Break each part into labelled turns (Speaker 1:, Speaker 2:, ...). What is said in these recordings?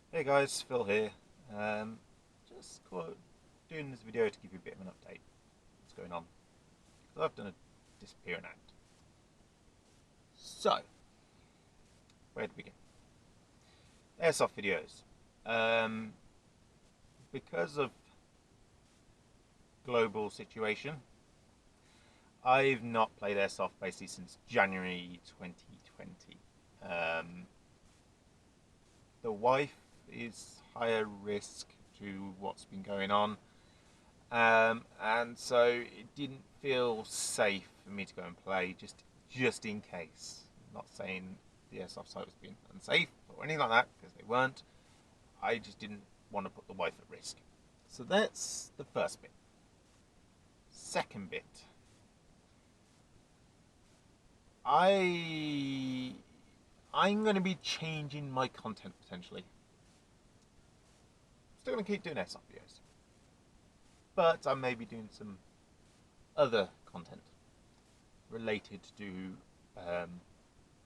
Speaker 1: Hey guys, Phil here. Just doing this video to give you a bit of an update. What's going on? Because I've done a disappearing act. So, where to begin? Airsoft videos. Um, because of global situation, I've not played Airsoft basically since January 2020. Um, the wife is higher risk to what's been going on. And so it didn't feel safe for me to go and play just in case. I'm not saying the airsoft site was being unsafe or anything like that because they weren't. I just didn't want to put the wife at risk. So that's the first bit. Second bit, I I'm going to be changing my content potentially. Still going to keep doing airsoft videos, but I may be doing some other content related to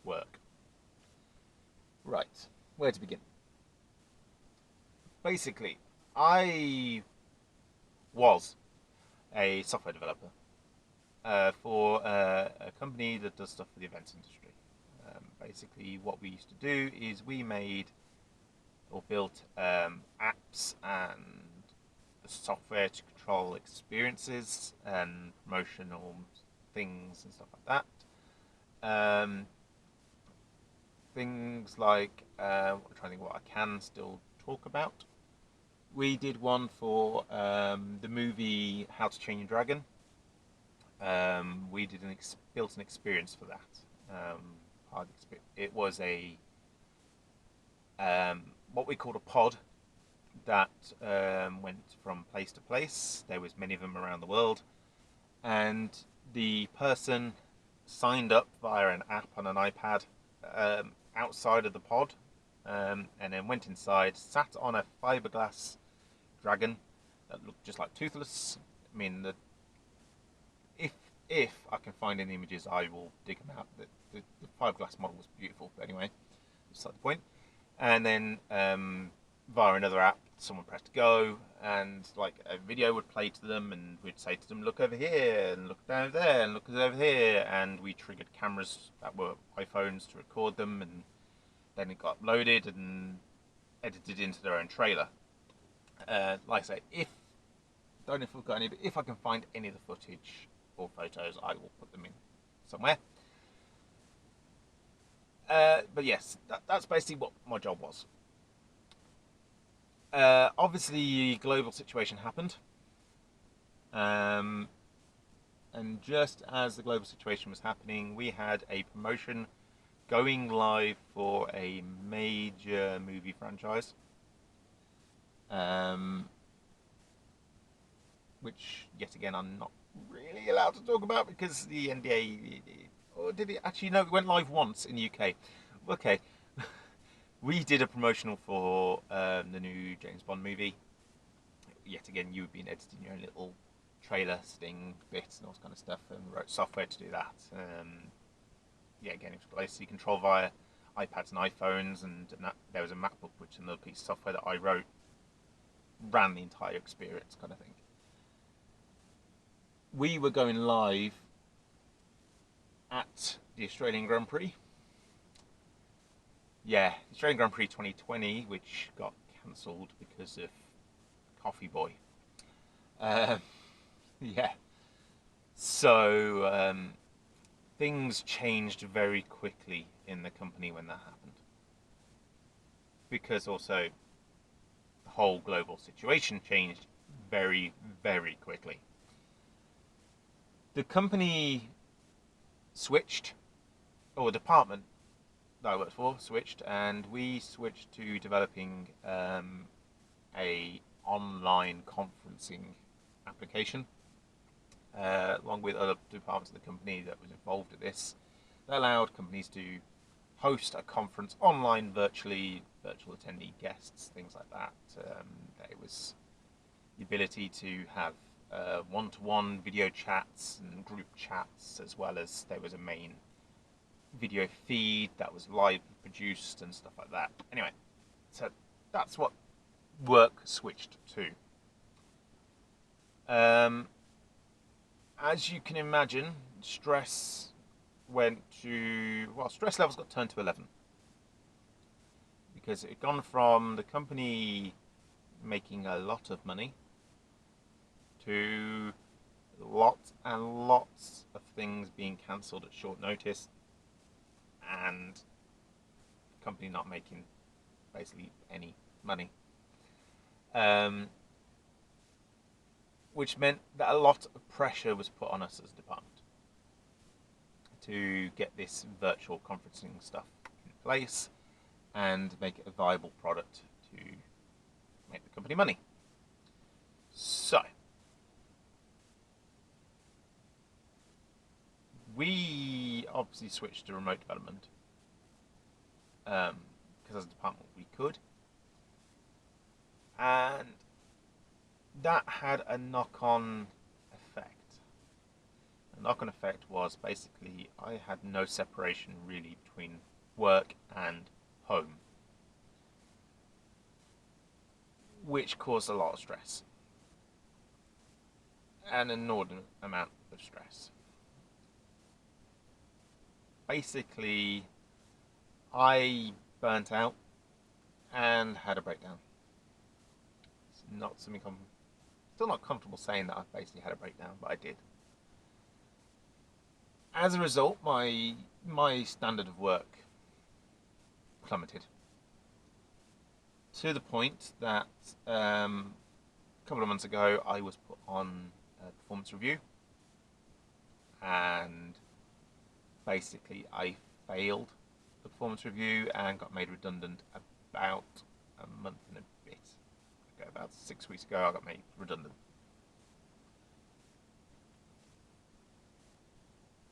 Speaker 1: work. Right, where to begin? Basically, I was a software developer for a company that does stuff for the events industry. Basically, what we used to do is we made or built apps and software to control experiences and promotional things and stuff like that. Things like I'm trying to think what I can still talk about. We did one for the movie How to Train Your Dragon. We did built an experience for that. It was a what we called a pod that went from place to place. There was many of them around the world, and the person signed up via an app on an iPad outside of the pod, and then went inside, sat on a fiberglass dragon that looked just like Toothless. I mean, if if I can find any images, I will dig them out. The fiberglass model was beautiful, but anyway, that's not the point. And then via another app, someone pressed go, and like a video would play to them, and we'd say to them, "Look over here, and look down there, and look over here," and we triggered cameras that were iPhones to record them, and then it got loaded and edited into their own trailer. Like I say, if don't know if we've got any, but if I can find any of the footage or photos, I will put them in somewhere. But yes, that's basically what my job was. Obviously, global situation happened, um, and just as the global situation was happening, we had a promotion going live for a major movie franchise, um, which yet again I'm not really allowed to talk about because the NDA. Or did it actually? No, it went live once in the UK. Okay, we did a promotional for the new James Bond movie. Yet again, you've been editing your own little trailer, sting bits, and all this kind of stuff, and wrote software to do that. Yeah, again, it was basically controlled via iPads and iPhones, and there was a MacBook, which another piece of software that I wrote ran the entire experience, kind of thing. We were going live at the Australian Grand Prix. Yeah, Australian Grand Prix 2020, which got cancelled because of Coffee Boy. Uh, yeah, so things changed very quickly in the company when that happened. Because also the whole global situation changed very, very quickly. The company switched, or the department that I worked for switched, and we switched to developing a online conferencing application, along with other departments of the company that was involved in this. That allowed companies to host a conference online virtually, virtual attendee guests, things like that. There was the ability to have one-to-one video chats and group chats, as well as there was a main video feed that was live produced and stuff like that. Anyway, so that's what work switched to. As you can imagine, stress stress levels got turned to 11 because it had gone from the company making a lot of money to lots and lots of things being cancelled at short notice, and the company not making basically any money. Which meant that a lot of pressure was put on us as a department to get this virtual conferencing stuff in place and make it a viable product to make the company money. So, we obviously switched to remote development because as a department we could, and that had a knock-on effect. The knock-on effect was basically I had no separation really between work and home, which caused a lot of stress, an inordinate amount of stress. Basically, I burnt out and had a breakdown. It's not something I'm still not comfortable saying that I basically had a breakdown, but I did. As a result, my standard of work plummeted to the point that a couple of months ago I was put on a performance review, and basically I failed the performance review and got made redundant about a month and a bit. Okay, about 6 weeks ago I got made redundant.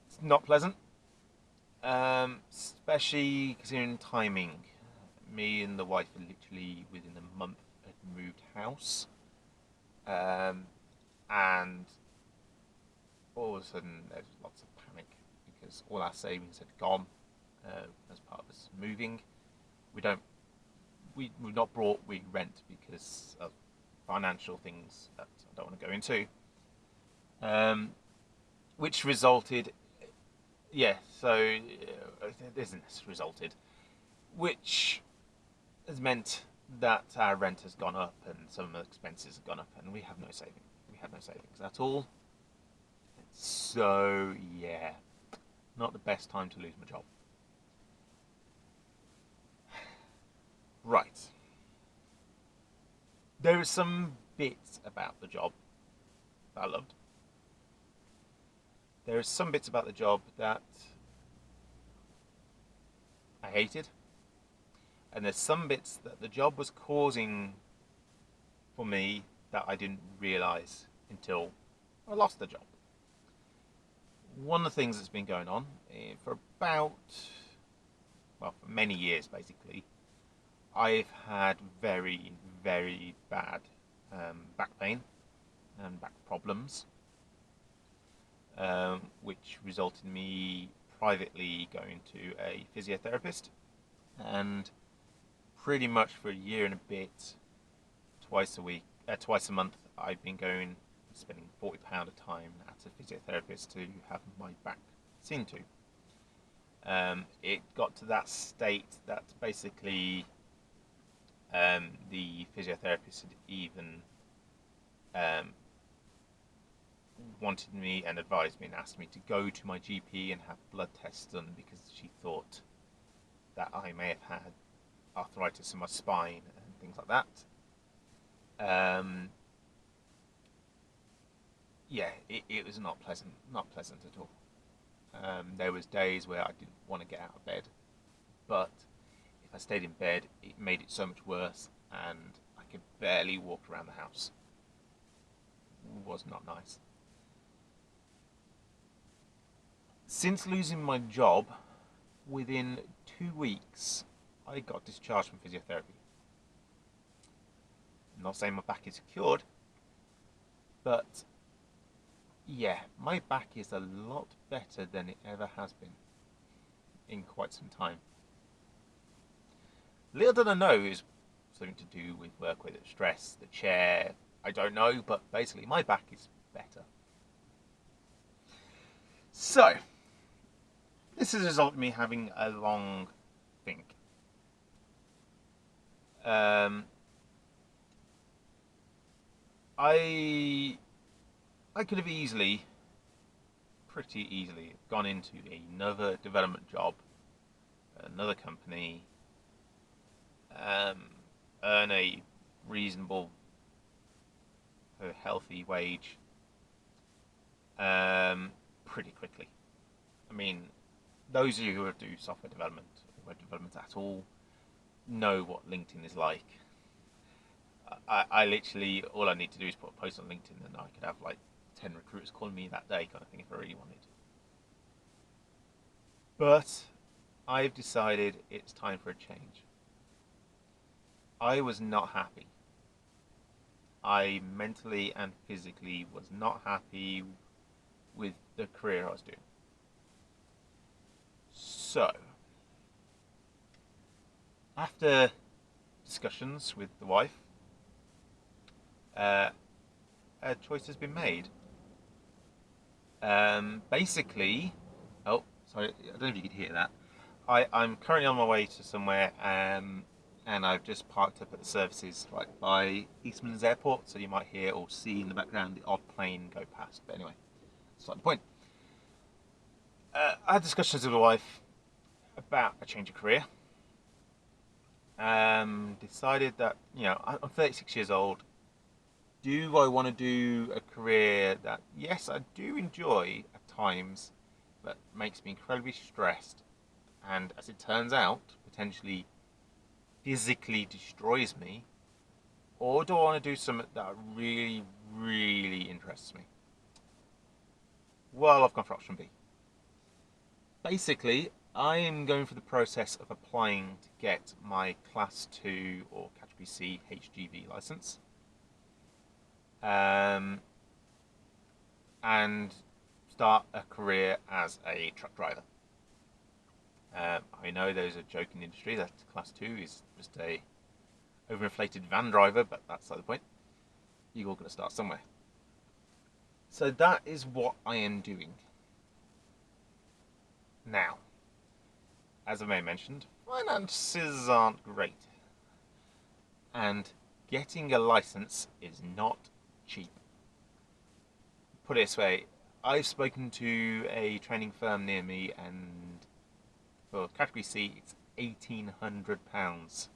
Speaker 1: It's not pleasant, especially considering timing. Me and the wife had literally within a month had moved house, and all of a sudden there's lots of panic because all our savings had gone as part of us moving. We've not brought, we rent because of financial things that I don't want to go into, which resulted, which has meant that our rent has gone up and some of the expenses have gone up, and we have no savings. We have no savings at all. So yeah, not the best time to lose my job. Right. There are some bits about the job that I loved. There are some bits about the job that I hated. And there's some bits that the job was causing for me that I didn't realise until I lost the job. One of the things that's been going on for for many years basically, I've had very, very bad back pain and back problems, which resulted in me privately going to a physiotherapist, and pretty much for a year and a bit, twice a month, I've been going, spending £40 a time at a physiotherapist to have my back seen to. It got to that state that basically the physiotherapist had even wanted me and advised me and asked me to go to my GP and have blood tests done because she thought that I may have had arthritis in my spine and things like that. It was not pleasant at all. There was days where I didn't want to get out of bed, but if I stayed in bed, it made it so much worse, and I could barely walk around the house. It was not nice. Since losing my job, within 2 weeks, I got discharged from physiotherapy. I'm not saying my back is cured, but yeah, my back is a lot better than it ever has been in quite some time. Little did I know, something to do with work, whether it's stress, the chair, I don't know, but basically my back is better. So, this has resulted in me having a long think. I could have pretty easily, gone into another development job, another company, earn a reasonable, healthy wage, pretty quickly. I mean, those of you who do software development, web development at all, know what LinkedIn is like. I literally, all I need to do is put a post on LinkedIn and I could have like 10 recruiters calling me that day kind of thing if I really wanted. But I've decided it's time for a change. I was not happy. I mentally and physically was not happy with the career I was doing. So, after discussions with the wife, a choice has been made. Basically, oh, sorry, I don't know if you could hear that. I'm currently on my way to somewhere, and I've just parked up at the services right by Eastman's Airport, so you might hear or see in the background the odd plane go past. But anyway, that's not the point. I had discussions with the wife about a change of career. Decided that, I'm 36 years old. Do I want to do a career that, yes, I do enjoy at times, but makes me incredibly stressed, and as it turns out, potentially physically destroys me? Or do I want to do something that really, really interests me? Well, I've gone for option B. Basically, I am going through the process of applying to get my Class 2 or Category C HGV license. And start a career as a truck driver. I know there's a joke in the industry that Class 2 is just a overinflated van driver, but that's not the point. You're all going to start somewhere. So that is what I am doing. Now, as I may have mentioned, finances aren't great. And getting a license is not cheap. Put it this way, I've spoken to a training firm near me, and for Category C, it's £1,800.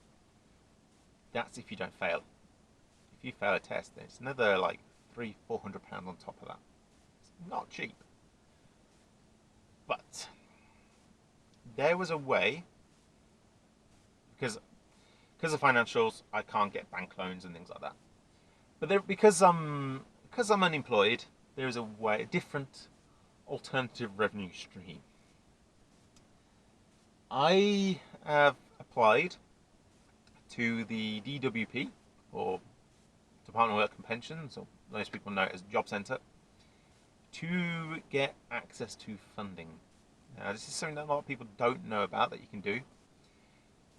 Speaker 1: That's if you don't fail. If you fail a test, then it's another like £300-400 on top of that. It's not cheap. But there was a way, because of financials, I can't get bank loans and things like that. But because I'm unemployed, there is a different alternative revenue stream. I have applied to the DWP, or Department of Work and Pensions, or most people know it as Job Centre, to get access to funding. Now, this is something that a lot of people don't know about that you can do.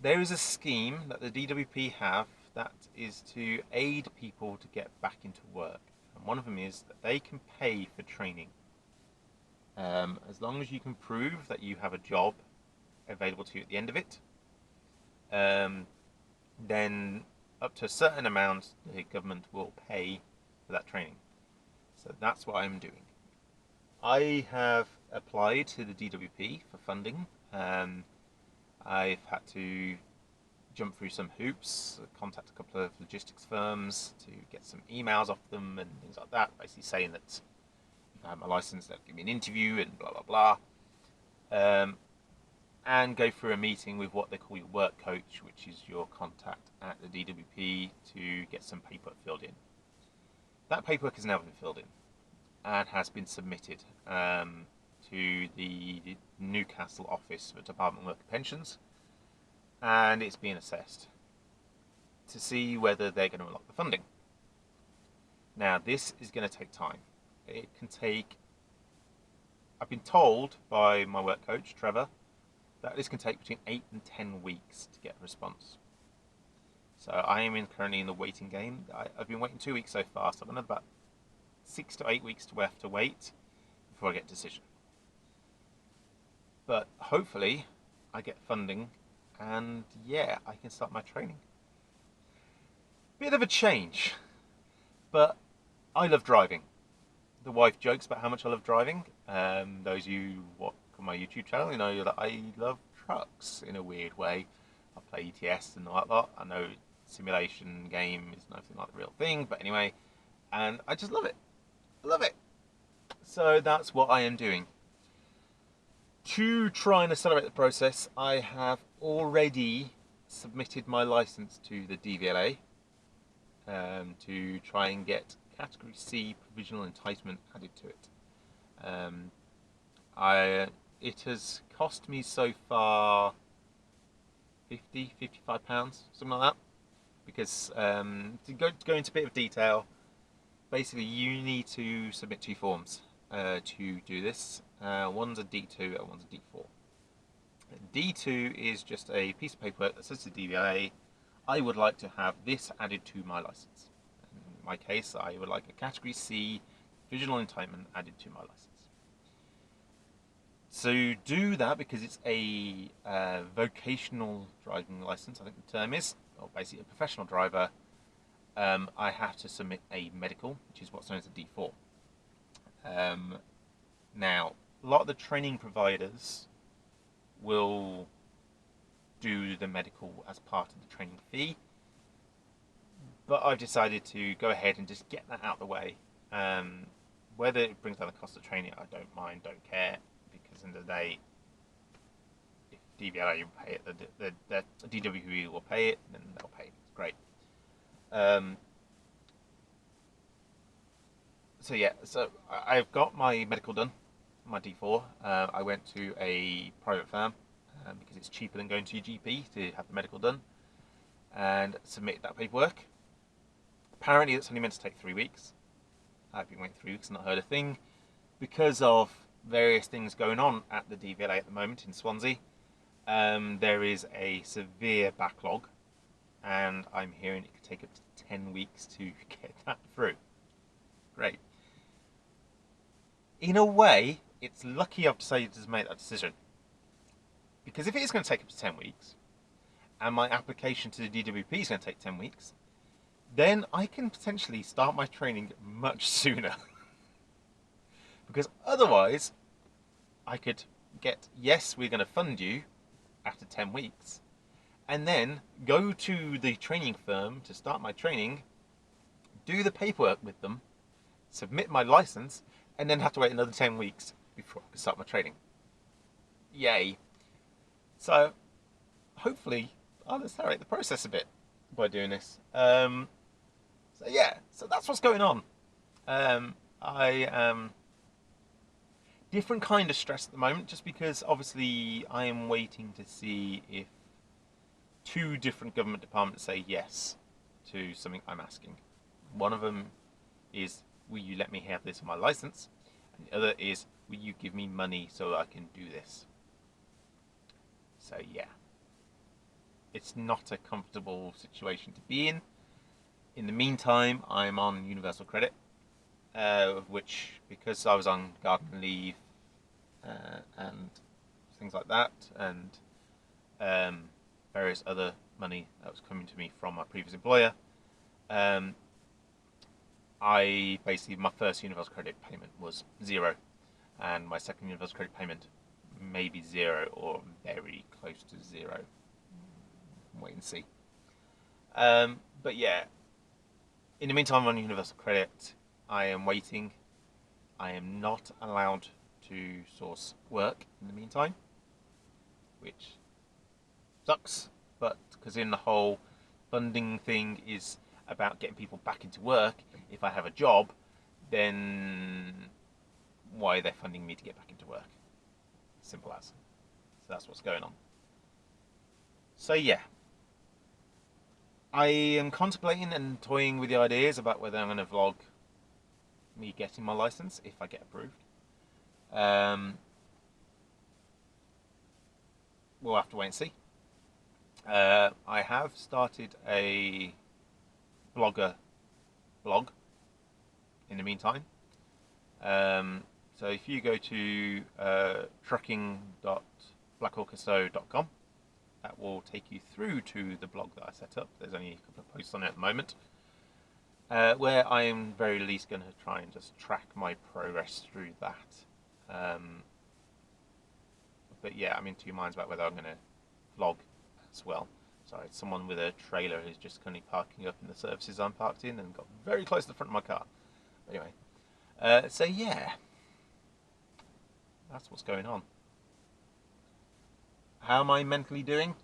Speaker 1: There is a scheme that the DWP have that is to aid people to get back into work. And one of them is that they can pay for training. As long as you can prove that you have a job available to you at the end of it, then up to a certain amount the government will pay for that training. So that's what I'm doing. I have applied to the DWP for funding. I've had to jump through some hoops, contact a couple of logistics firms to get some emails off them and things like that, basically saying that if I have my license, they'll give me an interview and blah blah blah. And go through a meeting with what they call your work coach, which is your contact at the DWP, to get some paperwork filled in. That paperwork has now been filled in and has been submitted to the Newcastle office for Department of Work and Pensions, and it's being assessed to see whether they're going to unlock the funding. Now, this is going to take time. It can take, I've been told by my work coach, Trevor, that this can take between 8 and 10 weeks to get a response. So I am currently in the waiting game. I've been waiting 2 weeks so far, so I'm about 6 to 8 weeks to have to wait before I get a decision. But hopefully I get funding, and yeah, I can start my training. Bit of a change, but I love driving. The wife jokes about how much I love driving. Those of you what on my YouTube channel, you know that I love trucks in a weird way. I play ETS and all that lot. I know simulation game is nothing like the real thing, but anyway, and I just love it. I love it. So that's what I am doing. To try and accelerate the process, I have already submitted my license to the DVLA to try and get Category C provisional entitlement added to it. It has cost me so far £55, something like that. Because to go into a bit of detail, basically you need to submit 2 forms to do this. One's a D2 and one's a D4. D2 is just a piece of paper that says to DVLA, I would like to have this added to my license. In my case, I would like a Category C provisional entitlement added to my license. So do that because it's a vocational driving license, I think the term is, or basically a professional driver. I have to submit a medical, which is what's known as a D4. Now, a lot of the training providers will do the medical as part of the training fee, but I've decided to go ahead and just get that out of the way. Whether it brings down the cost of training, I don't mind, don't care, because in the day, if DVLA will pay it, the DWE will pay it, then they'll pay it. It's great. So yeah, so I've got my medical done, my D4. I went to a private firm because it's cheaper than going to your GP to have the medical done, and submit that paperwork. Apparently it's only meant to take 3 weeks. I've been waiting 3 weeks and not heard a thing because of various things going on at the DVLA at the moment in Swansea. There is a severe backlog, and I'm hearing it could take up to 10 weeks to get that through. Great. In a way, it's lucky I've decided to make that decision, because if it is going to take up to 10 weeks, and my application to the DWP is going to take 10 weeks, then I can potentially start my training much sooner. Because otherwise, I could get, yes, we're going to fund you after 10 weeks, and then go to the training firm to start my training, do the paperwork with them, submit my license, and then have to wait another 10 weeks before I can start my training. Yay. So, hopefully, I'll accelerate the process a bit by doing this. So yeah, so that's what's going on. I am different kind of stress at the moment, just because obviously I am waiting to see if 2 different government departments say yes to something I'm asking. One of them is, will you let me have this on my license? And the other is, will you give me money so I can do this? So yeah, it's not a comfortable situation to be in. In the meantime, I'm on universal credit, which, because I was on garden leave and things like that, and various other money that was coming to me from my previous employer, I basically, my first universal credit payment was 0, and my second universal credit payment maybe 0 or very close to 0. Wait and see. But yeah, in the meantime, I'm on universal credit. I am waiting. I am not allowed to source work in the meantime, which sucks, but because in the whole funding thing is about getting people back into work, if I have a job, then why are they funding me to get back into work? Simple as. So that's what's going on. So yeah, I am contemplating and toying with the ideas about whether I'm going to vlog me getting my license if I get approved. We'll have to wait and see. I have started a blogger blog in the meantime. So if you go to trucking.blackorcaso.com, that will take you through to the blog that I set up. There's only a couple of posts on it at the moment, where I am very least going to try and just track my progress through that. But yeah, I'm in two minds about whether I'm going to vlog as well. So it's someone with a trailer who's just currently parking up in the services I'm parked in and got very close to the front of my car. Anyway, so yeah, that's what's going on. How am I mentally doing?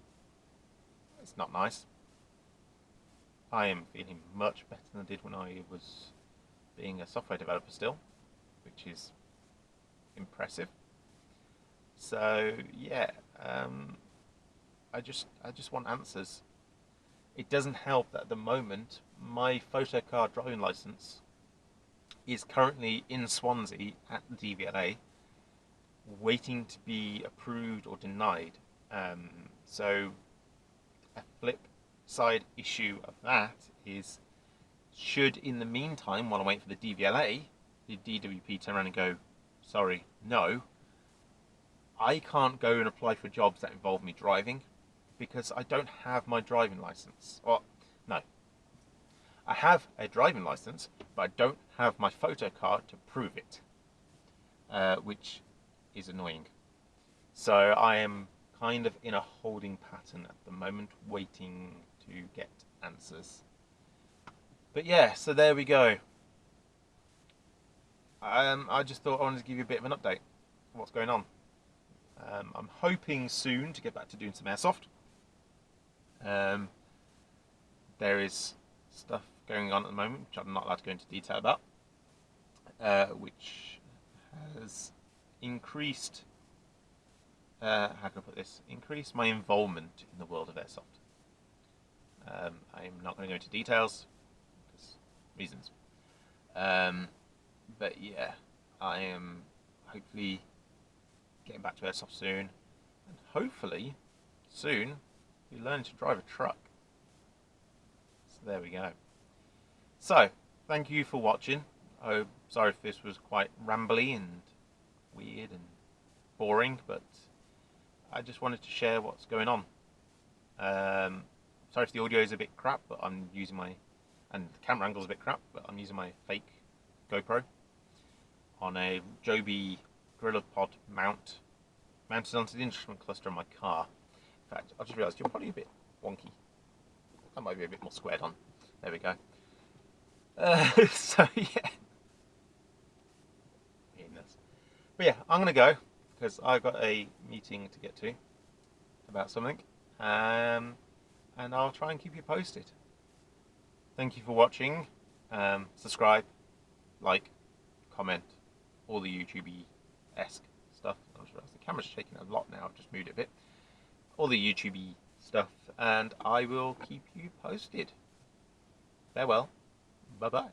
Speaker 1: It's not nice. I am feeling much better than I did when I was being a software developer still, which is impressive. So yeah, I just want answers. It doesn't help that at the moment my photocar driving license is currently in Swansea at the DVLA, waiting to be approved or denied. So a flip side issue of that is, should in the meantime, while I wait for the DVLA, the DWP turn around and go, sorry, no, I can't go and apply for jobs that involve me driving because I don't have my driving license. Or, no, I have a driving license, but I don't have my photo card to prove it, which is annoying. So I am kind of in a holding pattern at the moment, waiting to get answers. But yeah, so there we go. I just thought I wanted to give you a bit of an update on what's going on. I'm hoping soon to get back to doing some airsoft. There is stuff going on at the moment, which I'm not allowed to go into detail about, which has increased, how can I put this, increased my involvement in the world of airsoft. I'm not going to go into details, because reasons. But yeah, I am hopefully getting back to airsoft soon, and hopefully soon be learning to drive a truck. So there we go. So thank you for watching. Oh, sorry if this was quite rambly and weird and boring, but I just wanted to share what's going on. Sorry if the audio is a bit crap, but I'm using my, and the camera angle is a bit crap, but I'm using my fake GoPro on a Joby GorillaPod mount mounted onto the instrument cluster in my car. In fact, I just realised you're probably a bit wonky. That might be a bit more squared on. There we go. So yeah. But yeah, I'm going to go because I've got a meeting to get to about something. And I'll try and keep you posted. Thank you for watching. Subscribe, like, comment, all the YouTube-esque stuff. I'm sure the camera's shaking a lot now. I've just moved it a bit. All the YouTube stuff, and I will keep you posted. Farewell. Bye bye.